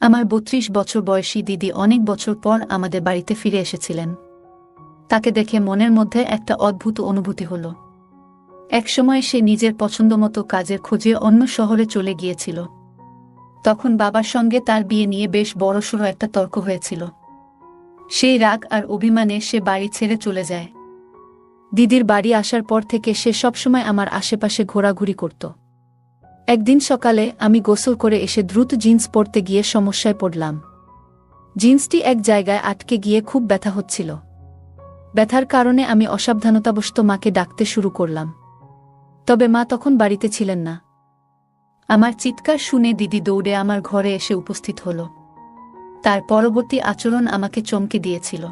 আমার ৩২ বছর বয়সী দিদি অনেক বছর পর আমাদের বাড়িতে ফিরে এসেছিলেন। তাকে দেখে মনের মধ্যে একটা অদ্ভুত অনুভূতি হল। একসময় সে নিজের পছন্দমতো কাজের খোঁজে অন্য শহরে চলে গিয়েছিল। তখন বাবার সঙ্গে তার বিয়ে নিয়ে বেশ বড়সড় একটা তর্ক হয়েছিল। সেই রাগ আর অভিমানে সে বাড়ি ছেড়ে চলে যায়। দিদির বাড়ি আসার পর থেকে সে সবসময় আমার আশেপাশে ঘোরাঘুরি করত। একদিন সকালে আমি গোসল করে এসে দ্রুত জিন্স পরতে গিয়ে সমস্যায় পড়লাম। জিন্সটি এক জায়গায় আটকে গিয়ে খুব ব্যথা হচ্ছিল। ব্যথার কারণে আমি অসাবধানতাবশত মাকে ডাকতে শুরু করলাম। তবে মা তখন বাড়িতে ছিলেন না। আমার চিৎকার শুনে দিদি দৌড়ে আমার ঘরে এসে উপস্থিত হল। তার পরবর্তী আচরণ আমাকে চমকে দিয়েছিল।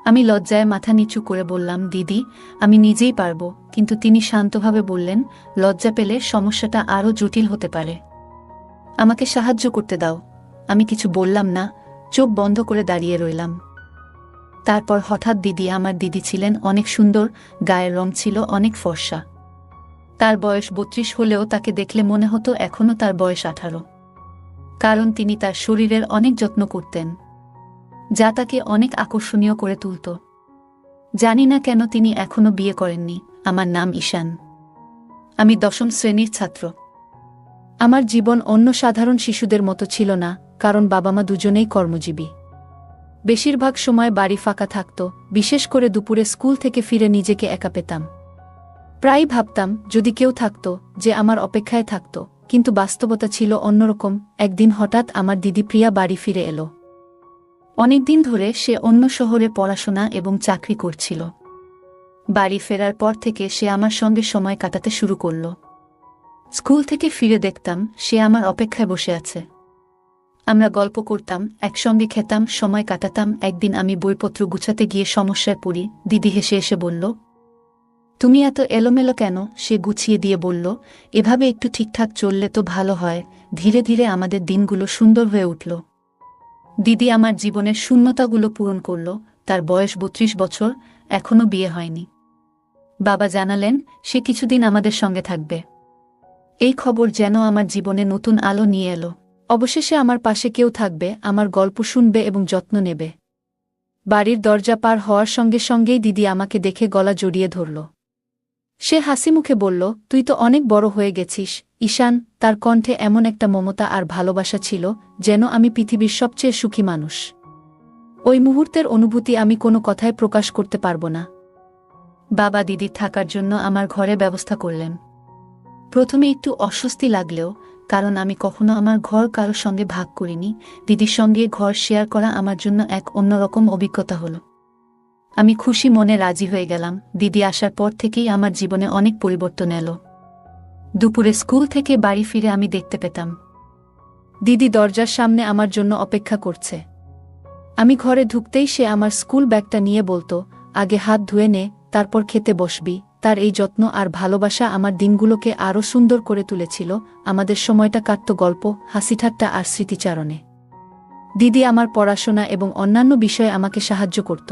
আমি লজ্জায় মাথা নিচু করে বললাম, দিদি, আমি নিজেই পারব। কিন্তু তিনি শান্তভাবে বললেন, লজ্জা পেলে সমস্যাটা আরও জটিল হতে পারে। আমাকে সাহায্য করতে দাও। আমি কিছু বললাম না, চোখ বন্ধ করে দাঁড়িয়ে রইলাম। তারপর হঠাৎ আমার দিদি ছিলেন অনেক সুন্দর, গায়ের রং ছিল অনেক ফর্সা। তার বয়স ৩২ হলেও তাকে দেখলে মনে হতো এখনও তার বয়স ১৮। কারণ তিনি তার শরীরের অনেক যত্ন করতেন, যা তাকে অনেক আকর্ষণীয় করে তুলত। জানি না কেন তিনি এখনও বিয়ে করেননি। আমার নাম ঈশান। আমি ১০ম শ্রেণীর ছাত্র। আমার জীবন অন্য সাধারণ শিশুদের মতো ছিল না, কারণ বাবা মা দুজনেই কর্মজীবী। বেশিরভাগ সময় বাড়ি ফাঁকা থাকত, বিশেষ করে দুপুরে স্কুল থেকে ফিরে নিজেকে একা পেতাম। প্রায় ভাবতাম যদি কেউ থাকত যে আমার অপেক্ষায় থাকত, কিন্তু বাস্তবতা ছিল অন্যরকম। একদিন হঠাৎ আমার দিদি প্রিয়া বাড়ি ফিরে এলো। অনেকদিন ধরে সে অন্য শহরে পড়াশোনা এবং চাকরি করছিল। বাড়ি ফেরার পর থেকে সে আমার সঙ্গে সময় কাটাতে শুরু করল। স্কুল থেকে ফিরে দেখতাম সে আমার অপেক্ষায় বসে আছে। আমরা গল্প করতাম, একসঙ্গে খেতাম, সময় কাটাতাম। একদিন আমি বইপত্র গুছাতে গিয়ে সমস্যায় পড়ি। দিদি হেসে এসে বলল, তুমি এত এলোমেলো কেন? সে গুছিয়ে দিয়ে বলল, এভাবে একটু ঠিকঠাক চললে তো ভালো হয়। ধীরে ধীরে আমাদের দিনগুলো সুন্দর হয়ে উঠল। দিদি আমার জীবনের শূন্যতাগুলো পূরণ করল। তার বয়স ৩২ বছর, এখনও বিয়ে হয়নি। বাবা জানালেন সে কিছুদিন আমাদের সঙ্গে থাকবে। এই খবর যেন আমার জীবনে নতুন আলো নিয়ে এলো। অবশেষে আমার পাশে কেউ থাকবে, আমার গল্প শুনবে এবং যত্ন নেবে। বাড়ির দরজা পার হওয়ার সঙ্গে সঙ্গেই দিদি আমাকে দেখে গলা জড়িয়ে ধরল। সে হাসি মুখে বলল, তুই তো অনেক বড় হয়ে গেছিস ঈশান। তার কণ্ঠে এমন একটা মমতা আর ভালোবাসা ছিল, যেন আমি পৃথিবীর সবচেয়ে সুখী মানুষ। ওই মুহূর্তের অনুভূতি আমি কোনো কথায় প্রকাশ করতে পারব না। বাবা দিদির থাকার জন্য আমার ঘরে ব্যবস্থা করলেন। প্রথমে একটু অস্বস্তি লাগলেও, কারণ আমি কখনো আমার ঘর কারোর সঙ্গে ভাগ করিনি। দিদির সঙ্গে ঘর শেয়ার করা আমার জন্য এক অন্যরকম অভিজ্ঞতা হলো। আমি খুশি মনে রাজি হয়ে গেলাম। দিদি আসার পর থেকেই আমার জীবনে অনেক পরিবর্তন এলো। দুপুরে স্কুল থেকে বাড়ি ফিরে আমি দেখতে পেতাম দিদি দরজার সামনে আমার জন্য অপেক্ষা করছে। আমি ঘরে ঢুকতেই সে আমার স্কুল ব্যাগটা নিয়ে বলতো, আগে হাত ধুয়ে নে, তারপর খেতে বসবি। তার এই যত্ন আর ভালোবাসা আমার দিনগুলোকে আরও সুন্দর করে তুলেছিল। আমাদের সময়টা কাটত গল্প, হাসিঠাট্টা আর স্মৃতিচারণে। দিদি আমার পড়াশোনা এবং অন্যান্য বিষয়ে আমাকে সাহায্য করত।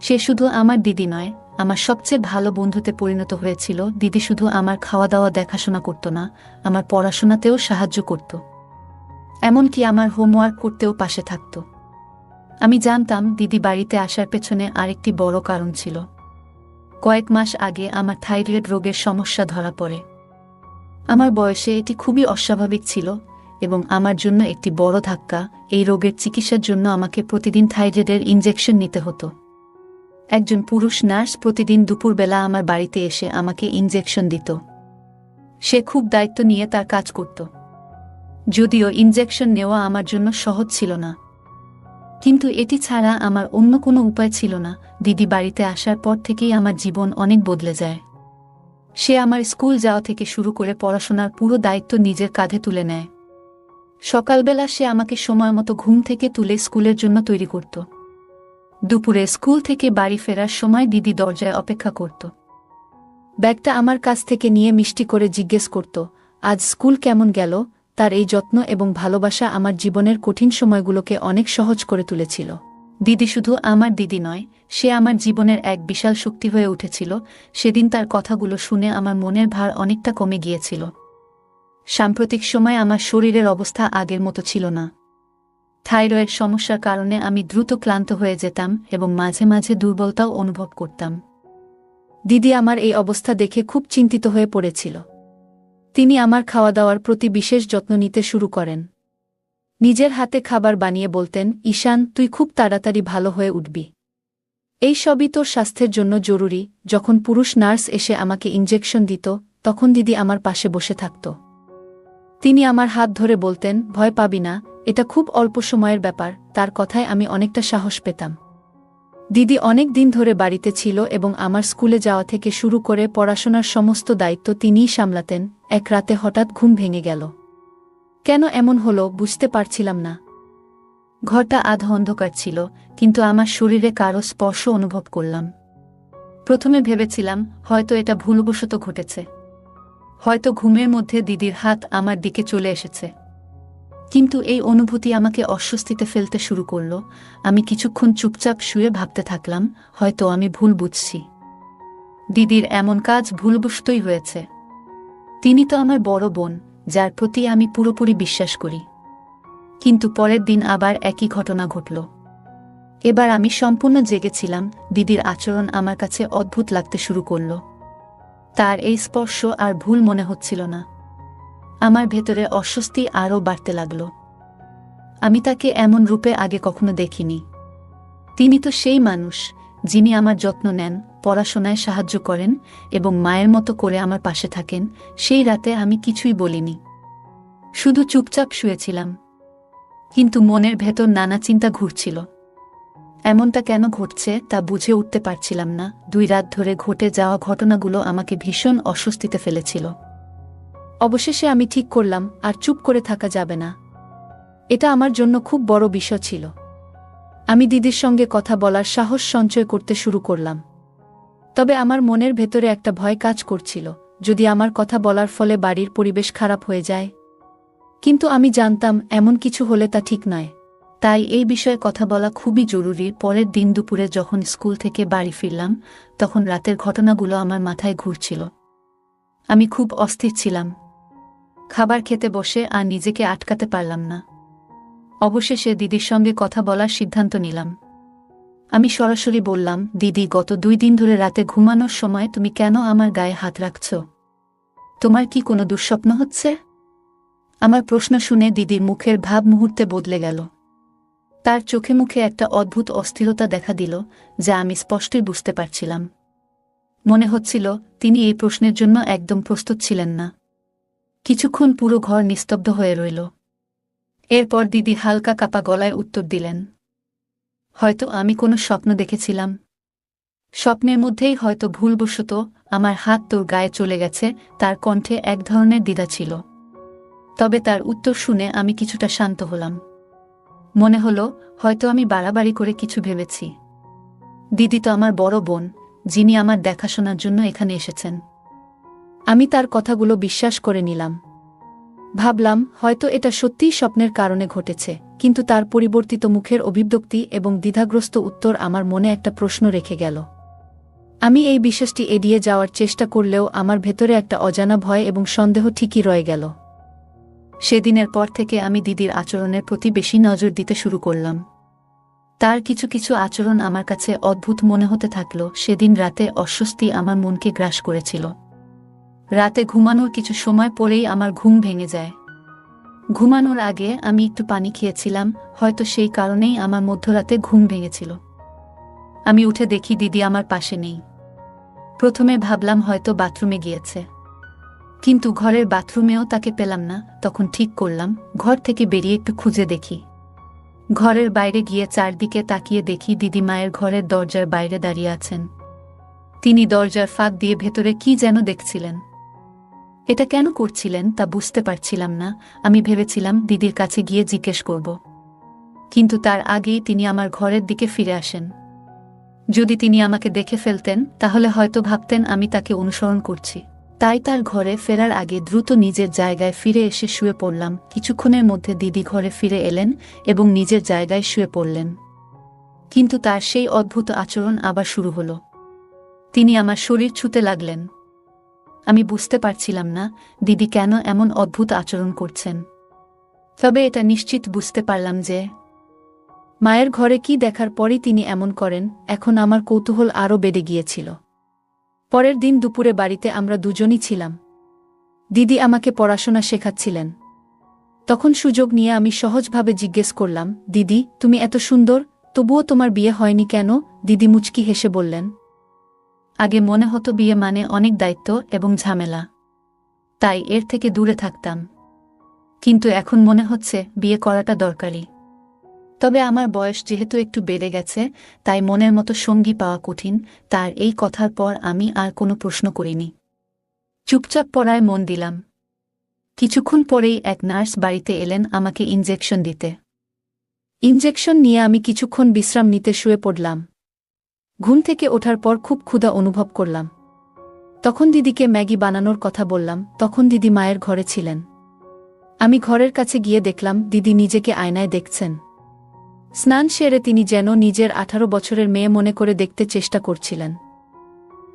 সে শুধু আমার দিদি নয়, আমার সবচেয়ে ভালো বন্ধুতে পরিণত হয়েছিল। দিদি শুধু আমার খাওয়া দাওয়া দেখাশোনা করত না, আমার পড়াশোনাতেও সাহায্য করত। এমনকি আমার হোমওয়ার্ক করতেও পাশে থাকত। আমি জানতাম দিদি বাড়িতে আসার পেছনে আরেকটি বড় কারণ ছিল। কয়েক মাস আগে আমার থাইরয়েড রোগের সমস্যা ধরা পড়ে। আমার বয়সে এটি খুবই অস্বাভাবিক ছিল এবং আমার জন্য একটি বড় ধাক্কা। এই রোগের চিকিৎসার জন্য আমাকে প্রতিদিন থাইরয়েডের ইনজেকশন নিতে হতো। একজন পুরুষ নার্স প্রতিদিন দুপুরবেলা আমার বাড়িতে এসে আমাকে ইনজেকশন দিত। সে খুব দায়িত্ব নিয়ে তার কাজ করত। যদিও ইনজেকশন নেওয়া আমার জন্য সহজ ছিল না, কিন্তু এটি ছাড়া আমার অন্য কোনো উপায় ছিল না। দিদি বাড়িতে আসার পর থেকেই আমার জীবন অনেক বদলে যায়। সে আমার স্কুল যাওয়া থেকে শুরু করে পড়াশোনার পুরো দায়িত্ব নিজের কাঁধে তুলে নেয়। সকালবেলা সে আমাকে সময়মতো ঘুম থেকে তুলে স্কুলের জন্য তৈরি করত। দুপুরে স্কুল থেকে বাড়ি ফেরার সময় দিদি দরজায় অপেক্ষা করত। ব্যাগটা আমার কাছ থেকে নিয়ে মিষ্টি করে জিজ্ঞেস করত, আজ স্কুল কেমন গেল? তার এই যত্ন এবং ভালোবাসা আমার জীবনের কঠিন সময়গুলোকে অনেক সহজ করে তুলেছিল। দিদি শুধু আমার দিদি নয়, সে আমার জীবনের এক বিশাল শক্তি হয়ে উঠেছিল। সেদিন তার কথাগুলো শুনে আমার মনের ভার অনেকটা কমে গিয়েছিল। সাম্প্রতিক সময়ে আমার শরীরের অবস্থা আগের মতো ছিল না। থাইরয়েড সমস্যার কারণে আমি দ্রুত ক্লান্ত হয়ে যেতাম এবং মাঝে মাঝে দুর্বলতাও অনুভব করতাম। দিদি আমার এই অবস্থা দেখে খুব চিন্তিত হয়ে পড়েছিল। তিনি আমার খাওয়া দাওয়ার প্রতি বিশেষ যত্ন নিতে শুরু করেন। নিজের হাতে খাবার বানিয়ে বলতেন, ঈশান, তুই খুব তাড়াতাড়ি ভালো হয়ে উঠবি। এই সবই তোর স্বাস্থ্যের জন্য জরুরি। যখন পুরুষ নার্স এসে আমাকে ইনজেকশন দিত, তখন দিদি আমার পাশে বসে থাকত। তিনি আমার হাত ধরে বলতেন, ভয় পাবি না, এটা খুব অল্প সময়ের ব্যাপার। তার কথায় আমি অনেকটা সাহস পেতাম। দিদি অনেক দিন ধরে বাড়িতে ছিল এবং আমার স্কুলে যাওয়া থেকে শুরু করে পড়াশোনার সমস্ত দায়িত্ব তিনিই সামলাতেন। এক রাতে হঠাৎ ঘুম ভেঙে গেল। কেন এমন হলো বুঝতে পারছিলাম না। ঘরটা আধা অন্ধকার ছিল, কিন্তু আমার শরীরে কারো স্পর্শ অনুভব করলাম। প্রথমে ভেবেছিলাম হয়তো এটা ভুলবশত ঘটেছে, হয়তো ঘুমের মধ্যে দিদির হাত আমার দিকে চলে এসেছে। কিন্তু এই অনুভূতি আমাকে অস্বস্তিতে ফেলতে শুরু করল। আমি কিছুক্ষণ চুপচাপ শুয়ে ভাবতে থাকলাম, হয়তো আমি ভুল বুঝছি। দিদির এমন কাজ ভুলবশতই হয়েছে। তিনি তো আমার বড় বোন, যার প্রতি আমি পুরোপুরি বিশ্বাস করি। কিন্তু পরের দিন আবার একই ঘটনা ঘটল। এবার আমি সম্পূর্ণ জেগেছিলাম। দিদির আচরণ আমার কাছে অদ্ভুত লাগতে শুরু করল। তার এই স্পর্শ আর ভুল মনে হচ্ছিল না। আমার ভেতরে অস্বস্তি আরও বাড়তে লাগল। আমি তাকে এমন রূপে আগে কখনো দেখিনি। তিনি তো সেই মানুষ যিনি আমার যত্ন নেন, পড়াশোনায় সাহায্য করেন এবং মায়ের মতো করে আমার পাশে থাকেন। সেই রাতে আমি কিছুই বলিনি, শুধু চুপচাপ শুয়েছিলাম। কিন্তু মনের ভেতর নানা চিন্তা ঘুরছিল। এমনটা কেন ঘটছে তা বুঝে উঠতে পারছিলাম না। 2 রাত ধরে ঘটে যাওয়া ঘটনাগুলো আমাকে ভীষণ অস্বস্তিতে ফেলেছিল। অবশেষে আমি ঠিক করলাম, আর চুপ করে থাকা যাবে না। এটা আমার জন্য খুব বড় বিষয় ছিল। আমি দিদির সঙ্গে কথা বলার সাহস সঞ্চয় করতে শুরু করলাম। তবে আমার মনের ভেতরে একটা ভয় কাজ করছিল, যদি আমার কথা বলার ফলে বাড়ির পরিবেশ খারাপ হয়ে যায়। কিন্তু আমি জানতাম এমন কিছু হলে তা ঠিক নয়। তাই এই বিষয়ে কথা বলা খুবই জরুরি। পরের দিন দুপুরে যখন স্কুল থেকে বাড়ি ফিরলাম, তখন রাতের ঘটনাগুলো আমার মাথায় ঘুরছিল। আমি খুব অস্থির ছিলাম। খাবার খেতে বসে আর নিজেকে আটকাতে পারলাম না। অবশেষে দিদির সঙ্গে কথা বলার সিদ্ধান্ত নিলাম। আমি সরাসরি বললাম, দিদি, গত 2 দিন ধরে রাতে ঘুমানোর সময় তুমি কেন আমার গায়ে হাত রাখছ? তোমার কি কোনো দুঃস্বপ্ন হচ্ছে? আমার প্রশ্ন শুনে দিদির মুখের ভাব মুহূর্তে বদলে গেল। তার চোখে মুখে একটা অদ্ভুত অস্থিরতা দেখা দিল, যা আমি স্পষ্টই বুঝতে পারছিলাম। মনে হচ্ছিল তিনি এই প্রশ্নের জন্য একদম প্রস্তুত ছিলেন না। কিছুক্ষণ পুরো ঘর নিস্তব্ধ হয়ে রইল। এরপর দিদি হালকা কাপা গলায় উত্তর দিলেন, হয়তো আমি কোনো স্বপ্ন দেখেছিলাম। স্বপ্নের মধ্যেই হয়তো ভুলবশত আমার হাত তোর গায়ে চলে গেছে। তার কণ্ঠে এক ধরনের দ্বিধা ছিল। তবে তার উত্তর শুনে আমি কিছুটা শান্ত হলাম। মনে হলো হয়তো আমি বাড়াবাড়ি করে কিছু ভেবেছি। দিদি তো আমার বড় বোন, যিনি আমার দেখাশোনার জন্য এখানে এসেছেন। আমি তার কথাগুলো বিশ্বাস করে নিলাম। ভাবলাম হয়তো এটা সত্যিই স্বপ্নের কারণে ঘটেছে। কিন্তু তার পরিবর্তিত মুখের অভিব্যক্তি এবং দ্বিধাগ্রস্ত উত্তর আমার মনে একটা প্রশ্ন রেখে গেল। আমি এই বিশ্বাসটি এড়িয়ে যাওয়ার চেষ্টা করলেও আমার ভেতরে একটা অজানা ভয় এবং সন্দেহ ঠিকই রয়ে গেল। সেদিনের পর থেকে আমি দিদির আচরণের প্রতি বেশি নজর দিতে শুরু করলাম। তার কিছু কিছু আচরণ আমার কাছে অদ্ভুত মনে হতে থাকল। সেদিন রাতে অস্বস্তি আমার মনকে গ্রাস করেছিল। রাতে ঘুমানোর কিছু সময় পরেই আমার ঘুম ভেঙে যায়। ঘুমানোর আগে আমি একটু পানি খেয়েছিলাম, হয়তো সেই কারণেই আমার মধ্যরাতে ঘুম ভেঙেছিল। আমি উঠে দেখি দিদি আমার পাশে নেই। প্রথমে ভাবলাম হয়তো বাথরুমে গিয়েছে, কিন্তু ঘরের বাথরুমেও তাকে পেলাম না। তখন ঠিক করলাম ঘর থেকে বেরিয়ে একটু খুঁজে দেখি। ঘরের বাইরে গিয়ে চারদিকে তাকিয়ে দেখি দিদি মায়ের ঘরের দরজার বাইরে দাঁড়িয়ে আছেন। তিনি দরজার ফাঁক দিয়ে ভেতরে কি যেন দেখছিলেন। এটা কেন করছিলেন তা বুঝতে পারছিলাম না। আমি ভেবেছিলাম দিদির কাছে গিয়ে জিজ্ঞেস করব, কিন্তু তার আগেই তিনি আমার ঘরের দিকে ফিরে আসেন। যদি তিনি আমাকে দেখে ফেলতেন তাহলে হয়তো ভাবতেন আমি তাকে অনুসরণ করছি। তাই তার ঘরে ফেরার আগে দ্রুত নিজের জায়গায় ফিরে এসে শুয়ে পড়লাম। কিছুক্ষণের মধ্যে দিদি ঘরে ফিরে এলেন এবং নিজের জায়গায় শুয়ে পড়লেন। কিন্তু তার সেই অদ্ভুত আচরণ আবার শুরু হলো। তিনি আমার শরীর ছুঁতে লাগলেন। আমি বুঝতে পারছিলাম না দিদি কেন এমন অদ্ভুত আচরণ করছেন। তবে এটা নিশ্চিত বুঝতে পারলাম যে মায়ের ঘরে কি দেখার পরই তিনি এমন করেন। এখন আমার কৌতূহল আরও বেড়ে গিয়েছিল। পরের দিন দুপুরে বাড়িতে আমরা দুজনই ছিলাম। দিদি আমাকে পড়াশোনা শেখাচ্ছিলেন। তখন সুযোগ নিয়ে আমি সহজভাবে জিজ্ঞেস করলাম, দিদি তুমি এত সুন্দর, তবুও তোমার বিয়ে হয়নি কেন? দিদি মুচকি হেসে বললেন, আগে মনে হতো বিয়ে মানে অনেক দায়িত্ব এবং ঝামেলা, তাই এর থেকে দূরে থাকতাম। কিন্তু এখন মনে হচ্ছে বিয়ে করাটা দরকারি। তবে আমার বয়স যেহেতু একটু বেড়ে গেছে, তাই মনের মতো সঙ্গী পাওয়া কঠিন। তার এই কথার পর আমি আর কোনো প্রশ্ন করিনি। চুপচাপ পড়ায় মন দিলাম। কিছুক্ষণ পরেই এক নার্স বাড়িতে এলেন আমাকে ইনজেকশন দিতে। ইনজেকশন নিয়ে আমি কিছুক্ষণ বিশ্রাম নিতে শুয়ে পড়লাম। ঘুম থেকে ওঠার পর খুব ক্ষুধা অনুভব করলাম। তখন দিদিকে ম্যাগি বানানোর কথা বললাম। তখন দিদি মায়ের ঘরে ছিলেন। আমি ঘরের কাছে গিয়ে দেখলাম দিদি নিজেকে আয়নায় দেখছেন। স্নান সেরে তিনি যেন নিজের 18 বছরের মেয়ে মনে করে দেখতে চেষ্টা করছিলেন।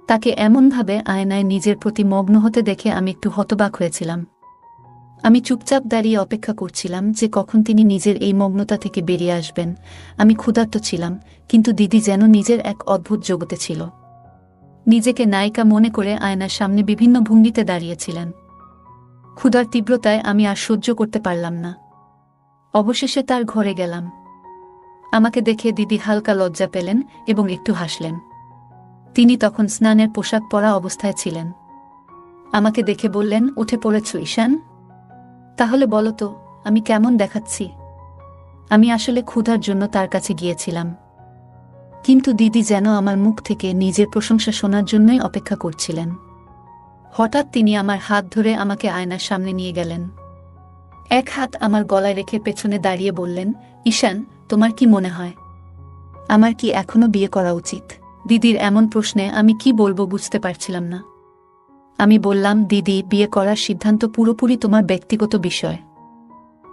তাকে এমনভাবে আয়নায় নিজের প্রতি মগ্ন হতে দেখে আমি একটু হতবাক হয়েছিলাম। আমি চুপচাপ দাঁড়িয়ে অপেক্ষা করছিলাম যে কখন তিনি নিজের এই মগ্নতা থেকে বেরিয়ে আসবেন। আমি ক্ষুধার্ত ছিলাম, কিন্তু দিদি যেন নিজের এক অদ্ভুত জগতে ছিল। নিজেকে নায়িকা মনে করে আয়নার সামনে বিভিন্ন ভঙ্গিতে দাঁড়িয়েছিলেন। ক্ষুধার তীব্রতায় আমি আর সহ্য করতে পারলাম না। অবশেষে তার ঘরে গেলাম। আমাকে দেখে দিদি হালকা লজ্জা পেলেন এবং একটু হাসলেন। তিনি তখন স্নানের পোশাক পরা অবস্থায় ছিলেন। আমাকে দেখে বললেন, উঠে পড়েছ ঈশান? তাহলে বলো তো আমি কেমন দেখাচ্ছি? আমি আসলে ক্ষুধার জন্য তার কাছে গিয়েছিলাম, কিন্তু দিদি যেন আমার মুখ থেকে নিজের প্রশংসা শোনার জন্যই অপেক্ষা করছিলেন। হঠাৎ তিনি আমার হাত ধরে আমাকে আয়নার সামনে নিয়ে গেলেন। এক হাত আমার গলায় রেখে পেছনে দাঁড়িয়ে বললেন, ঈশান তোমার কি মনে হয় আমার কি এখনো বিয়ে করা উচিত? দিদির এমন প্রশ্নে আমি কি বলবো বুঝতে পারছিলাম না। আমি বললাম, দিদি বিয়ে করার সিদ্ধান্ত পুরোপুরি তোমার ব্যক্তিগত বিষয়।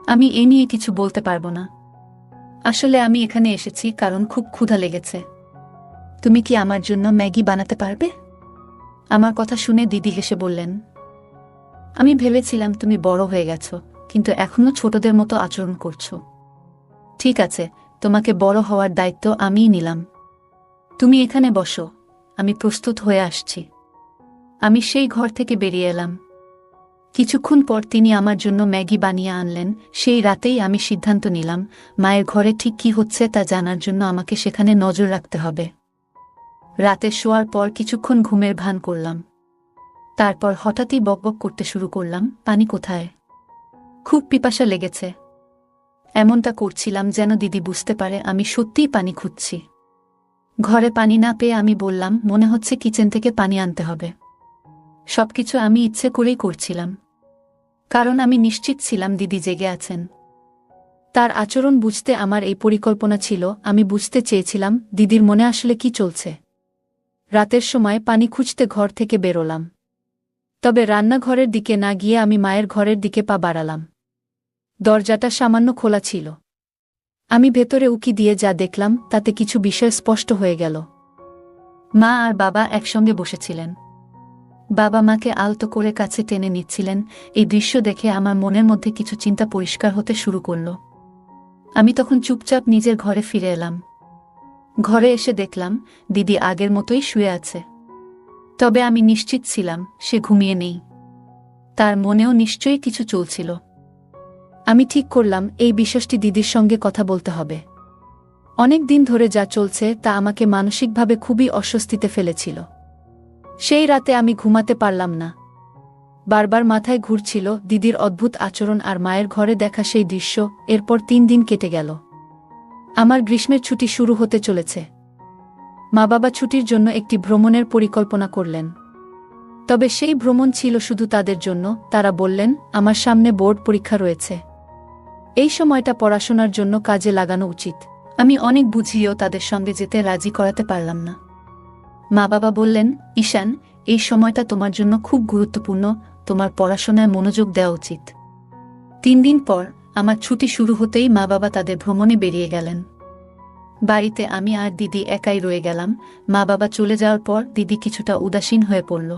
আমি এ নিয়ে কিছু বলতে পারবো না। আসলে আমি এখানে এসেছি কারণ খুব ক্ষুধা লেগেছে। তুমি কি আমার জন্য ম্যাগি বানাতে পারবে? আমার কথা শুনে দিদি হেসে বললেন, আমি ভেবেছিলাম তুমি বড় হয়ে গেছো, কিন্তু এখনো ছোটদের মতো আচরণ করছো। ঠিক আছে, তোমাকে বড় হওয়ার দায়িত্ব আমিই নিলাম। তুমি এখানে বসো, আমি প্রস্তুত হয়ে আসছি। আমি সেই ঘর থেকে বেরিয়ে এলাম। কিছুক্ষণ পর তিনি আমার জন্য ম্যাগি বানিয়ে আনলেন। সেই রাতেই আমি সিদ্ধান্ত নিলাম, মায়ের ঘরে ঠিক কি হচ্ছে তা জানার জন্য আমাকে সেখানে নজর রাখতে হবে। রাতে শোয়ার পর কিছুক্ষণ ঘুমের ভান করলাম। তারপর হঠাৎই বকবক করতে শুরু করলাম, পানি কোথায়? খুব পিপাসা লেগেছে। এমনটা করছিলাম যেন দিদি বুঝতে পারে আমি সত্যিই পানি খুঁজছি। ঘরে পানি না পেয়ে আমি বললাম, মনে হচ্ছে কিচেন থেকে পানি আনতে হবে। সবকিছু আমি ইচ্ছে করেই করছিলাম, কারণ আমি নিশ্চিত ছিলাম দিদি জেগে আছেন। তার আচরণ বুঝতে আমার এই পরিকল্পনা ছিল। আমি বুঝতে চেয়েছিলাম দিদির মনে আসলে কি চলছে। রাতের সময় পানি খুঁজতে ঘর থেকে বেরোলাম। তবে রান্নাঘরের দিকে না গিয়ে আমি মায়ের ঘরের দিকে পা বাড়ালাম। দরজাটা সামান্য খোলা ছিল। আমি ভেতরে উকি দিয়ে যা দেখলাম তাতে কিছু বিষয় স্পষ্ট হয়ে গেল। মা আর বাবা একসঙ্গে বসেছিলেন। বাবা মাকে আলতো করে কাছে টেনে নিচ্ছিলেন। এই দৃশ্য দেখে আমার মনের মধ্যে কিছু চিন্তা পরিষ্কার হতে শুরু করল। আমি তখন চুপচাপ নিজের ঘরে ফিরে এলাম। ঘরে এসে দেখলাম দিদি আগের মতোই শুয়ে আছে। তবে আমি নিশ্চিত ছিলাম সে ঘুমিয়ে নেই। তার মনেও নিশ্চয়ই কিছু চলছিল। আমি ঠিক করলাম এই বিষয়টি দিদির সঙ্গে কথা বলতে হবে। অনেক দিন ধরে যা চলছে তা আমাকে মানসিকভাবে খুবই অস্বস্তিতে ফেলেছিল। সেই রাতে আমি ঘুমাতে পারলাম না। বারবার মাথায় ঘুরছিল দিদির অদ্ভুত আচরণ আর মায়ের ঘরে দেখা সেই দৃশ্য। এরপর 3 দিন কেটে গেল। আমার গ্রীষ্মের ছুটি শুরু হতে চলেছে। মা বাবা ছুটির জন্য একটি ভ্রমণের পরিকল্পনা করলেন। তবে সেই ভ্রমণ ছিল শুধু তাদের জন্য। তারা বললেন, আমার সামনে বোর্ড পরীক্ষা রয়েছে। এই সময়টা পড়াশোনার জন্য কাজে লাগানো উচিত। আমি অনেক বুঝিয়েও তাদের সঙ্গে যেতে রাজি করাতে পারলাম না। মা বাবা বললেন, ঈশান এই সময়টা তোমার জন্য খুব গুরুত্বপূর্ণ, তোমার পড়াশোনায় মনোযোগ দেওয়া উচিত। 3 দিন পর আমার ছুটি শুরু হতেই মা বাবা তাদের ভ্রমণে বেরিয়ে গেলেন। বাড়িতে আমি আর দিদি একাই রয়ে গেলাম। মা বাবা চলে যাওয়ার পর দিদি কিছুটা উদাসীন হয়ে পড়ল।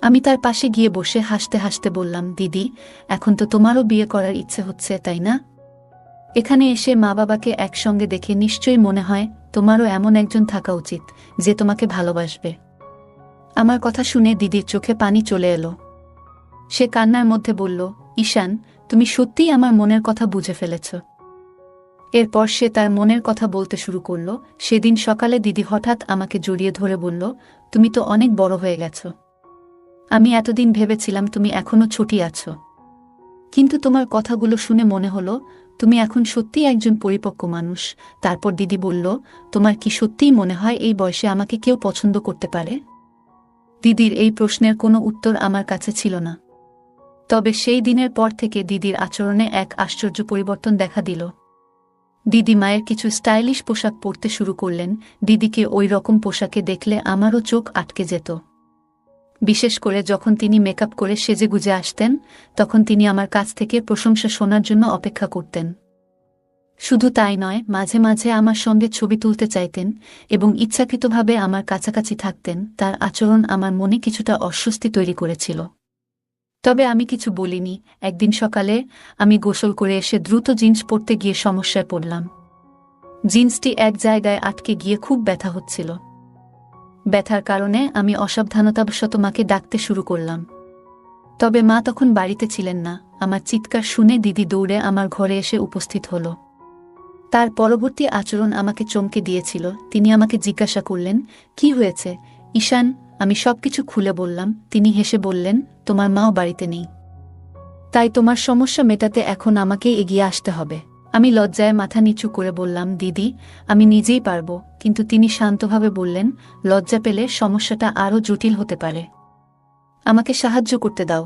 আমি তার পাশে গিয়ে বসে হাসতে হাসতে বললাম, দিদি, এখন তো তোমারও বিয়ে করার ইচ্ছে হচ্ছে, তাই না? এখানে এসে মা বাবাকে একসঙ্গে দেখে নিশ্চয়ই মনে হয় তোমারও এমন একজন থাকা উচিত যে তোমাকে ভালোবাসবে। আমার কথা শুনে দিদির চোখে পানি চলে এলো। সে কান্নার মধ্যে বলল, ঈশান, তুমি সত্যিই আমার মনের কথা বুঝে ফেলেছ। এরপর সে তার মনের কথা বলতে শুরু করল। সেদিন সকালে দিদি হঠাৎ আমাকে জড়িয়ে ধরে বলল, তুমি তো অনেক বড় হয়ে গেছ। আমি এতদিন ভেবেছিলাম তুমি এখনো ছোটই আছো, কিন্তু তোমার কথাগুলো শুনে মনে হলো তুমি এখন সত্যিই একজন পরিপক্ক মানুষ। তারপর দিদি বলল, তোমার কি সত্যিই মনে হয় এই বয়সে আমাকে কেউ পছন্দ করতে পারে? দিদির এই প্রশ্নের কোনো উত্তর আমার কাছে ছিল না। তবে সেই দিনের পর থেকে দিদির আচরণে এক আশ্চর্য পরিবর্তন দেখা দিল। দিদি মায়ের কিছু স্টাইলিশ পোশাক পরতে শুরু করলেন। দিদিকে ওই রকম পোশাকে দেখলে আমারও চোখ আটকে যেত। বিশেষ করে যখন তিনি মেকআপ করে সেজেগুজে আসতেন, তখন তিনি আমার কাছ থেকে প্রশংসা শোনার জন্য অপেক্ষা করতেন। শুধু তাই নয়, মাঝে মাঝে আমার সঙ্গে ছবি তুলতে চাইতেন এবং ইচ্ছাকৃতভাবে আমার কাছাকাছি থাকতেন। তার আচরণ আমার মনে কিছুটা অস্বস্তি তৈরি করেছিল। তবে আমি কিছু বলিনি। একদিন সকালে আমি গোসল করে এসে দ্রুত জিন্স পরতে গিয়ে সমস্যায় পড়লাম। জিন্সটি এক জায়গায় আটকে গিয়ে খুব ব্যথা হচ্ছিল। ব্যথার কারণে আমি অসাবধানতাবশত মাকে ডাকতে শুরু করলাম। তবে মা তখন বাড়িতে ছিলেন না। আমার চিৎকার শুনে দিদি দৌড়ে আমার ঘরে এসে উপস্থিত হল। তার পরবর্তী আচরণ আমাকে চমকে দিয়েছিল। তিনি আমাকে জিজ্ঞাসা করলেন, কি হয়েছে ঈশান? আমি সবকিছু খুলে বললাম। তিনি হেসে বললেন, তোমার মাও বাড়িতে নেই, তাই তোমার সমস্যা মেটাতে এখন আমাকেই এগিয়ে আসতে হবে। আমি লজ্জায় মাথা নিচু করে বললাম, দিদি, আমি নিজেই পারব। কিন্তু তিনি শান্তভাবে বললেন, লজ্জা পেলে সমস্যাটা আরও জটিল হতে পারে। আমাকে সাহায্য করতে দাও।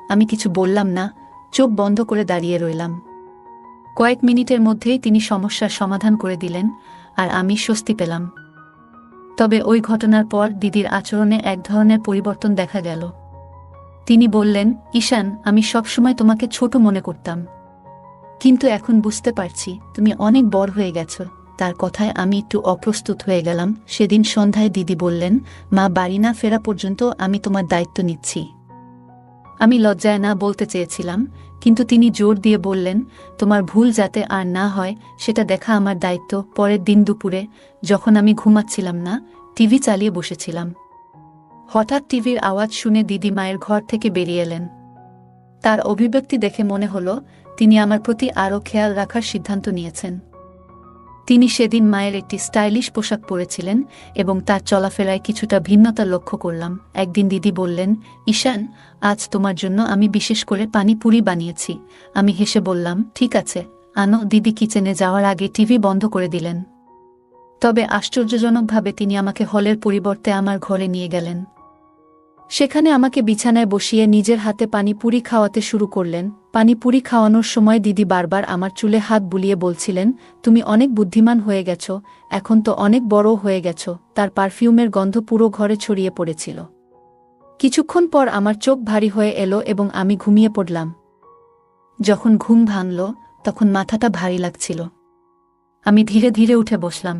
আমি কিছু বললাম না, চোখ বন্ধ করে দাঁড়িয়ে রইলাম। কয়েক মিনিটের মধ্যেই তিনি সমস্যার সমাধান করে দিলেন, আর আমি স্বস্তি পেলাম। তবে ওই ঘটনার পর দিদির আচরণে এক ধরনের পরিবর্তন দেখা গেল। তিনি বললেন, ঈশান, আমি সবসময় তোমাকে ছোট মনে করতাম, কিন্তু এখন বুঝতে পারছি তুমি অনেক বড় হয়ে গেছো। তার কথায় আমি একটু অপ্রস্তুত হয়ে গেলাম। সেদিন সন্ধ্যায় দিদি বললেন, মা বাড়ি না ফেরা পর্যন্ত আমি তোমার দায়িত্ব নিচ্ছি। আমি লজ্জায় না বলতে চেয়েছিলাম, কিন্তু তিনি জোর দিয়ে বললেন, তোমার ভুল যাতে আর না হয় সেটা দেখা আমার দায়িত্ব। পরের দিন দুপুরে যখন আমি ঘুমাচ্ছিলাম না, টিভি চালিয়ে বসেছিলাম, হঠাৎ টিভির আওয়াজ শুনে দিদি মায়ের ঘর থেকে বেরিয়ে এলেন। তার অভিব্যক্তি দেখে মনে হলো তিনি আমার প্রতি আরও খেয়াল রাখার সিদ্ধান্ত নিয়েছেন। তিনি সেদিন মায়ের একটি স্টাইলিশ পোশাক পরেছিলেন এবং তার চলাফেরায় কিছুটা ভিন্নতা লক্ষ্য করলাম। একদিন দিদি বললেন, ঈশান, আজ তোমার জন্য আমি বিশেষ করে পানিপুরি বানিয়েছি। আমি হেসে বললাম, ঠিক আছে, আনো। দিদি কিচেনে যাওয়ার আগে টিভি বন্ধ করে দিলেন। তবে আশ্চর্যজনকভাবে তিনি আমাকে হলের পরিবর্তে আমার ঘরে নিয়ে গেলেন। সেখানে আমাকে বিছানায় বসিয়ে নিজের হাতে পানিপুরি খাওয়াতে শুরু করলেন। পানিপুরি খাওয়ানোর সময় দিদি বারবার আমার চুলে হাত বুলিয়ে বলছিলেন, তুমি অনেক বুদ্ধিমান হয়ে গেছো, এখন তো অনেক বড় হয়ে গেছো। তার পারফিউমের গন্ধ পুরো ঘরে ছড়িয়ে পড়েছিল। কিছুক্ষণ পর আমার চোখ ভারী হয়ে এলো এবং আমি ঘুমিয়ে পড়লাম। যখন ঘুম ভাঙল, তখন মাথাটা ভারী লাগছিল। আমি ধীরে ধীরে উঠে বসলাম।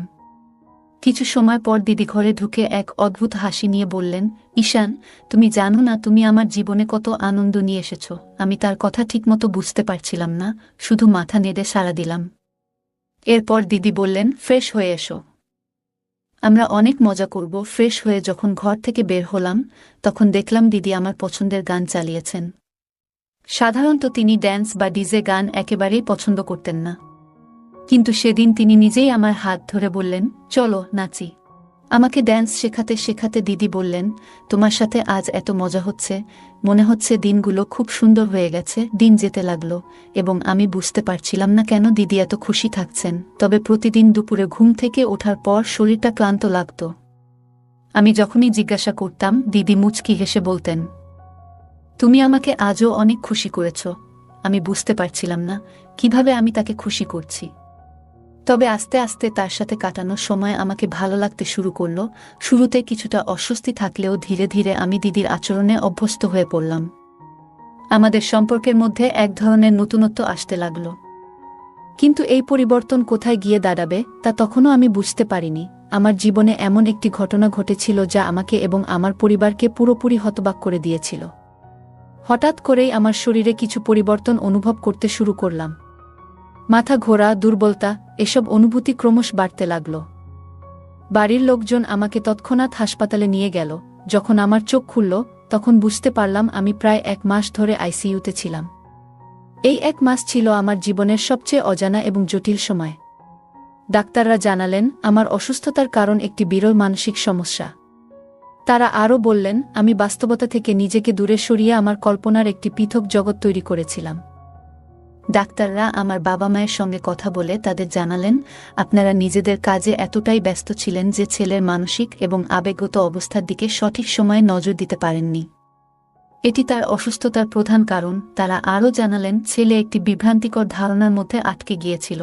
কিছু সময় পর দিদি ঘরে ঢুকে এক অদ্ভুত হাসি নিয়ে বললেন, ঈশান, তুমি জানো না তুমি আমার জীবনে কত আনন্দ নিয়ে এসেছ। আমি তার কথা ঠিকমতো বুঝতে পারছিলাম না, শুধু মাথা নেড়ে সাড়া দিলাম। এরপর দিদি বললেন, ফ্রেশ হয়ে এসো, আমরা অনেক মজা করব। ফ্রেশ হয়ে যখন ঘর থেকে বের হলাম, তখন দেখলাম দিদি আমার পছন্দের গান চালিয়েছেন। সাধারণত তিনি ড্যান্স বা ডিজে গান একেবারেই পছন্দ করতেন না, কিন্তু সেদিন তিনি নিজেই আমার হাত ধরে বললেন, চলো নাচি। আমাকে ড্যান্স শেখাতে শেখাতে দিদি বললেন, তোমার সাথে আজ এত মজা হচ্ছে, মনে হচ্ছে দিনগুলো খুব সুন্দর হয়ে গেছে। দিন যেতে লাগলো এবং আমি বুঝতে পারছিলাম না কেন দিদি এত খুশি থাকছেন। তবে প্রতিদিন দুপুরে ঘুম থেকে ওঠার পর শরীরটা ক্লান্ত লাগত। আমি যখনই জিজ্ঞাসা করতাম, দিদি মুচকি হেসে বলতেন, তুমি আমাকে আজও অনেক খুশি করেছ। আমি বুঝতে পারছিলাম না কিভাবে আমি তাকে খুশি করছি। তবে আস্তে আস্তে তার সাথে কাটানোর সময় আমাকে ভালো লাগতে শুরু করল। শুরুতে কিছুটা অস্বস্তি থাকলেও ধীরে ধীরে আমি দিদির আচরণে অভ্যস্ত হয়ে পড়লাম। আমাদের সম্পর্কের মধ্যে এক ধরনের নতুনত্ব আসতে লাগল। কিন্তু এই পরিবর্তন কোথায় গিয়ে দাঁড়াবে তা তখনও আমি বুঝতে পারিনি। আমার জীবনে এমন একটি ঘটনা ঘটেছিল যা আমাকে এবং আমার পরিবারকে পুরোপুরি হতবাক করে দিয়েছিল। হঠাৎ করেই আমার শরীরে কিছু পরিবর্তন অনুভব করতে শুরু করলাম। মাথা ঘোরা, দুর্বলতা, এসব অনুভূতি ক্রমশ বাড়তে লাগল। বাড়ির লোকজন আমাকে তৎক্ষণাৎ হাসপাতালে নিয়ে গেল। যখন আমার চোখ খুলল, তখন বুঝতে পারলাম আমি প্রায় 1 মাস ধরে আইসিইউতে ছিলাম। এই 1 মাস ছিল আমার জীবনের সবচেয়ে অজানা এবং জটিল সময়। ডাক্তাররা জানালেন আমার অসুস্থতার কারণ একটি বিরল মানসিক সমস্যা। তারা আরও বললেন আমি বাস্তবতা থেকে নিজেকে দূরে সরিয়ে আমার কল্পনার একটি পৃথক জগৎ তৈরি করেছিলাম। ডাক্তাররা আমার বাবা মায়ের সঙ্গে কথা বলে তাদের জানালেন, আপনারা নিজেদের কাজে এতটাই ব্যস্ত ছিলেন যে ছেলের মানসিক এবং আবেগগত অবস্থার দিকে সঠিক সময়ে নজর দিতে পারেননি। এটি তার অসুস্থতার প্রধান কারণ। তারা আরও জানালেন ছেলে একটি বিভ্রান্তিকর ধারণার মধ্যে আটকে গিয়েছিল।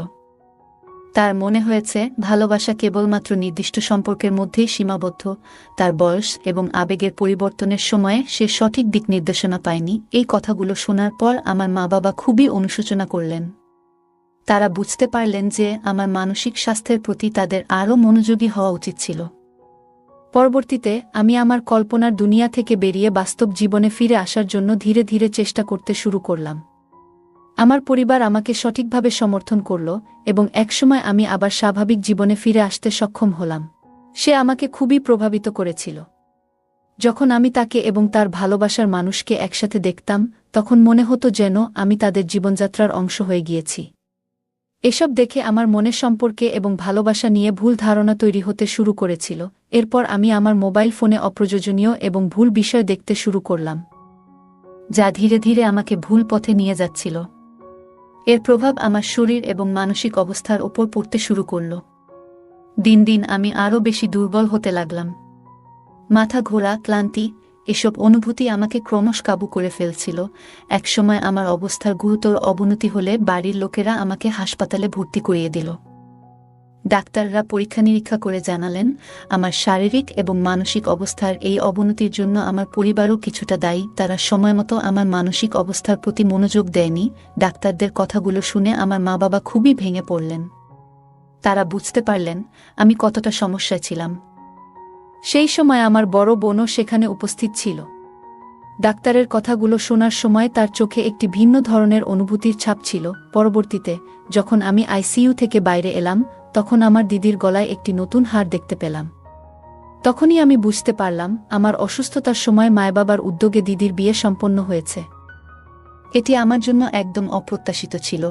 তার মনে হয়েছে ভালোবাসা কেবলমাত্র নির্দিষ্ট সম্পর্কের মধ্যেই সীমাবদ্ধ। তার বয়স এবং আবেগের পরিবর্তনের সময়ে সে সঠিক দিক নির্দেশনা পায়নি। এই কথাগুলো শোনার পর আমার মা বাবা খুবই অনুশোচনা করলেন। তারা বুঝতে পারলেন যে আমার মানসিক স্বাস্থ্যের প্রতি তাদের আরও মনোযোগী হওয়া উচিত ছিল। পরবর্তীতে আমি আমার কল্পনার দুনিয়া থেকে বেরিয়ে বাস্তব জীবনে ফিরে আসার জন্য ধীরে ধীরে চেষ্টা করতে শুরু করলাম। আমার পরিবার আমাকে সঠিকভাবে সমর্থন করল এবং একসময় আমি আবার স্বাভাবিক জীবনে ফিরে আসতে সক্ষম হলাম। সে আমাকে খুবই প্রভাবিত করেছিল। যখন আমি তাকে এবং তার ভালোবাসার মানুষকে একসাথে দেখতাম, তখন মনে হতো যেন আমি তাদের জীবনযাত্রার অংশ হয়ে গিয়েছি। এসব দেখে আমার মনের সম্পর্কে এবং ভালোবাসা নিয়ে ভুল ধারণা তৈরি হতে শুরু করেছিল। এরপর আমি আমার মোবাইল ফোনে অপ্রয়োজনীয় এবং ভুল বিষয় দেখতে শুরু করলাম, যা ধীরে ধীরে আমাকে ভুল পথে নিয়ে যাচ্ছিল। এর প্রভাব আমার শরীর এবং মানসিক অবস্থার ওপর পড়তে শুরু করল। দিন দিন আমি আরও বেশি দুর্বল হতে লাগলাম। মাথা ঘোরা, ক্লান্তি, এসব অনুভূতি আমাকে ক্রমশ কাবু করে ফেলছিল। একসময় আমার অবস্থার গুরুতর অবনতি হলে বাড়ির লোকেরা আমাকে হাসপাতালে ভর্তি করিয়ে দিল। ডাক্তাররা পরীক্ষা নিরীক্ষা করে জানালেন আমার শারীরিক এবং মানসিক অবস্থার এই অবনতির জন্য আমার পরিবারও কিছুটা দায়ী। তারা সময়মতো আমার মানসিক অবস্থার প্রতি মনোযোগ দেয়নি। ডাক্তারদের কথাগুলো শুনে আমার মা বাবা খুবই ভেঙে পড়লেন। তারা বুঝতে পারলেন আমি কতটা সমস্যায় ছিলাম। সেই সময় আমার বড় বোনও সেখানে উপস্থিত ছিল। ডাক্তারের কথাগুলো শোনার সময় তার চোখে একটি ভিন্ন ধরনের অনুভূতির ছাপ ছিল। পরবর্তীতে যখন আমি আইসিইউ থেকে বাইরে এলাম, তখন আমার দিদির গলায় একটি নতুন হাড় দেখতে পেলাম। তখনই আমি বুঝতে পারলাম আমার অসুস্থতার সময় মায়-বাবার উদ্যোগে দিদির বিয়ে সম্পন্ন হয়েছে। এটি আমার জন্য একদম অপ্রত্যাশিত ছিল।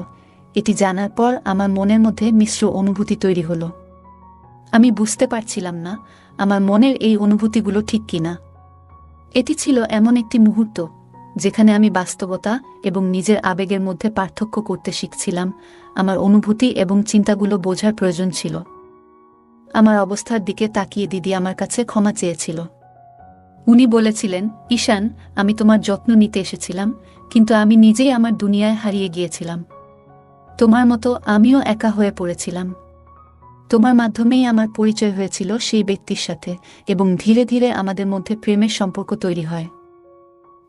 এটি জানার পর আমার মনের মধ্যে মিশ্র অনুভূতি তৈরি হলো। আমি বুঝতে পারছিলাম না আমার মনের এই অনুভূতিগুলো ঠিক কিনা। এটি ছিল এমন একটি মুহূর্ত যেখানে আমি বাস্তবতা এবং নিজের আবেগের মধ্যে পার্থক্য করতে শিখছিলাম। আমার অনুভূতি এবং চিন্তাগুলো বোঝার প্রয়োজন ছিল। আমার অবস্থার দিকে তাকিয়ে দিদি আমার কাছে ক্ষমা চেয়েছিল। উনি বলেছিলেন, ঈশান, আমি তোমার যত্ন নিতে এসেছিলাম, কিন্তু আমি নিজেই আমার দুনিয়ায় হারিয়ে গিয়েছিলাম। তোমার মতো আমিও একা হয়ে পড়েছিলাম। তোমার মাধ্যমেই আমার পরিচয় হয়েছিল সেই ব্যক্তির সাথে এবং ধীরে ধীরে আমাদের মধ্যে প্রেমের সম্পর্ক তৈরি হয়।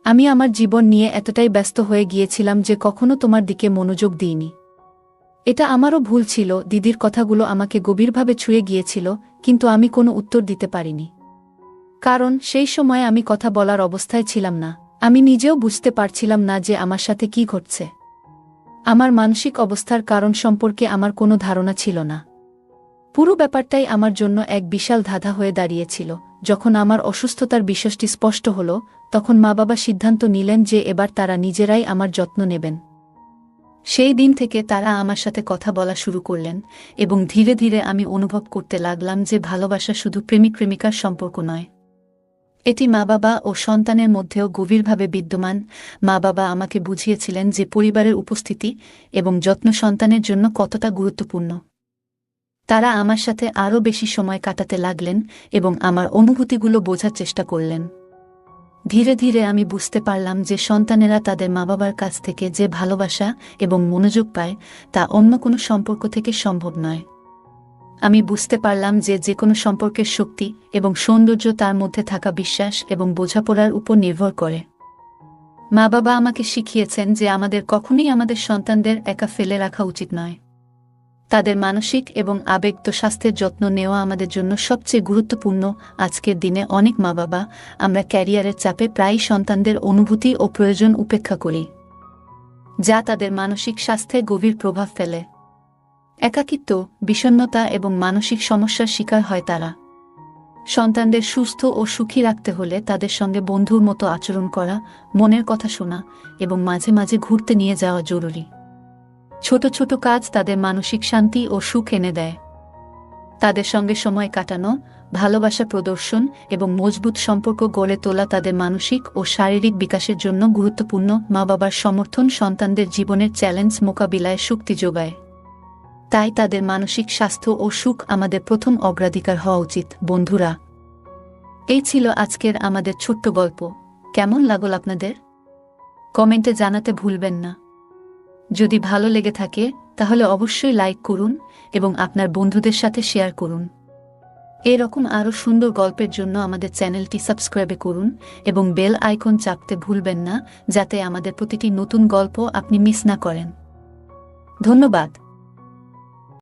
আমি আমার জীবন নিয়ে এতটাই ব্যস্ত হয়ে গিয়েছিলাম যে কখনো তোমার দিকে মনোযোগ দিইনি। এটা আমারও ভুল ছিল। দিদির কথাগুলো আমাকে গভীরভাবে ছুঁয়ে গিয়েছিল, কিন্তু আমি কোনো উত্তর দিতে পারিনি। কারণ সেই সময় আমি কথা বলার অবস্থায় ছিলাম না। আমি নিজেও বুঝতে পারছিলাম না যে আমার সাথে কি ঘটছে। আমার মানসিক অবস্থার কারণ সম্পর্কে আমার কোনো ধারণা ছিল না। পুরো ব্যাপারটাই আমার জন্য এক বিশাল ধাঁধা হয়ে দাঁড়িয়েছিল। যখন আমার অসুস্থতার বিষয়টি স্পষ্ট হল, তখন মা বাবা সিদ্ধান্ত নিলেন যে এবার তারা নিজেরাই আমার যত্ন নেবেন। সেই দিন থেকে তারা আমার সাথে কথা বলা শুরু করলেন এবং ধীরে ধীরে আমি অনুভব করতে লাগলাম যে ভালোবাসা শুধু প্রেমিক প্রেমিকার সম্পর্ক নয়, এটি মা বাবা ও সন্তানের মধ্যেও গভীরভাবে বিদ্যমান। মা বাবা আমাকে বুঝিয়েছিলেন যে পরিবারের উপস্থিতি এবং যত্ন সন্তানের জন্য কতটা গুরুত্বপূর্ণ। তারা আমার সাথে আরও বেশি সময় কাটাতে লাগলেন এবং আমার অনুভূতিগুলো বোঝার চেষ্টা করলেন। ধীরে ধীরে আমি বুঝতে পারলাম যে সন্তানেরা তাদের মা বাবার কাছ থেকে যে ভালোবাসা এবং মনোযোগ পায় তা অন্য কোনো সম্পর্ক থেকে সম্ভব নয়। আমি বুঝতে পারলাম যে কোনো সম্পর্কের শক্তি এবং সৌন্দর্য তার মধ্যে থাকা বিশ্বাস এবং বোঝাপড়ার উপর নির্ভর করে। মা বাবা আমাকে শিখিয়েছেন যে আমাদের কখনোই আমাদের সন্তানদের একা ফেলে রাখা উচিত নয়। তাদের মানসিক এবং আবেগত স্বাস্থ্যের যত্ন নেওয়া আমাদের জন্য সবচেয়ে গুরুত্বপূর্ণ। আজকের দিনে অনেক মা বাবা আমরা ক্যারিয়ারের চাপে প্রায়ই সন্তানদের অনুভূতি ও প্রয়োজন উপেক্ষা করি, যা তাদের মানসিক স্বাস্থ্যে গভীর প্রভাব ফেলে। একাকিত্ব, বিষণ্ণতা এবং মানসিক সমস্যার শিকার হয় তারা। সন্তানদের সুস্থ ও সুখী রাখতে হলে তাদের সঙ্গে বন্ধুর মতো আচরণ করা, মনের কথা শোনা এবং মাঝে মাঝে ঘুরতে নিয়ে যাওয়া জরুরি। ছোট ছোট কাজ তাদের মানসিক শান্তি ও সুখ এনে দেয়। তাদের সঙ্গে সময় কাটানো, ভালোবাসা প্রদর্শন এবং মজবুত সম্পর্ক গড়ে তোলা তাদের মানসিক ও শারীরিক বিকাশের জন্য গুরুত্বপূর্ণ। মা বাবার সমর্থন সন্তানদের জীবনের চ্যালেঞ্জ মোকাবিলায় শক্তি যোগায়। তাই তাদের মানসিক স্বাস্থ্য ও সুখ আমাদের প্রথম অগ্রাধিকার হওয়া উচিত। বন্ধুরা, এই ছিল আজকের আমাদের ছোট্ট গল্প। কেমন লাগল আপনাদের? কমেন্টে জানাতে ভুলবেন না। যদি ভালো লেগে থাকে তাহলে অবশ্যই লাইক করুন এবং আপনার বন্ধুদের সাথে শেয়ার করুন। এরকম আরও সুন্দর গল্পের জন্য আমাদের চ্যানেলটি সাবস্ক্রাইব করুন এবং বেল আইকন চাপতে ভুলবেন না, যাতে আমাদের প্রতিটি নতুন গল্প আপনি মিস না করেন। ধন্যবাদ।